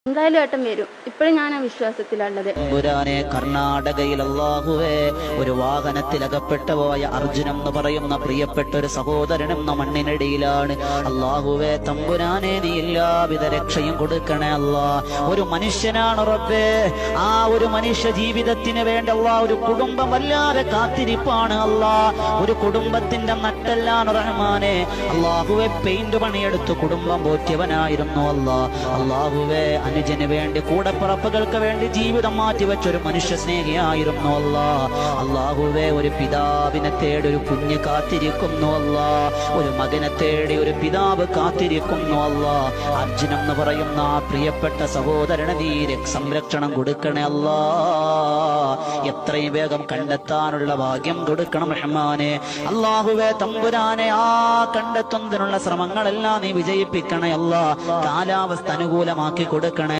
എന്തായാലും ഏട്ടൻ വരും. ഇപ്പോഴും ഞാൻ ആ വിശ്വാസത്തിലുള്ളത്. കർണാടകയിൽ അല്ലാഹുവേ ഒരു വാഹനത്തിൽ അകപ്പെട്ടു പോയ അർജുനം എന്ന് പറയുന്ന പ്രിയപ്പെട്ട ഒരു സഹോദരനും മണ്ണിനടിയിലാണ്. അല്ലാഹുവേ തമ്പുരാനെ നീ എല്ലാവിധ രക്ഷയും കൊടുക്കണേ അല്ലാ. ഒരു മനുഷ്യനാണ് റബ്ബേ, ആ ഒരു മനുഷ്യ ജീവിതത്തിന് വേണ്ടി അല്ലാ ഒരു കുടുംബം വല്ലാതെ കാത്തിരിപ്പാണ് അല്ലാ. ഒരു കുടുംബത്തിന്റെ നട്ടെല്ലാണ് റഹ്മാനെ. അല്ലാഹുവേ പെയിന്റ് പണിയെടുത്ത് കുടുംബം പോറ്റിയവനായിരുന്നു അല്ലാ. അല്ലാഹുവേ അനുജന് വേണ്ടി കൂടപ്പിറപ്പുകൾക്ക് വേണ്ടി ജീവിതം മാറ്റിവെച്ചൊരു മനുഷ്യ സ്നേഹിയായിരുന്നു അല്ലാ. അല്ലാഹുവേ ഒരു പിതാവിനെ തേടി ഒരു കുഞ്ഞ് കാത്തിരിക്കുന്നു അല്ലാ. ഒരു മകനെ തേടി ഒരു പിതാവ് കാത്തിരിക്കുന്നു അല്ലാ. അർജുനം എന്ന് പറയുന്ന ആ പ്രിയപ്പെട്ട സഹോദരന് നീ സംരക്ഷണം കൊടുക്കണേ അല്ലാ. എത്രയും വേഗം കണ്ടെത്താനുള്ള ഭാഗ്യം കൊടുക്കണം റഹ്മാനെ. അല്ലാഹുവേ തമ്പുരാനെ ആ കണ്ടെത്തുന്നതിനുള്ള ശ്രമങ്ങളെല്ലാം നീ വിജയിപ്പിക്കണേ അല്ലാ. കാലാവസ്ഥ അനുകൂലമാക്കി കൊടുക്കണം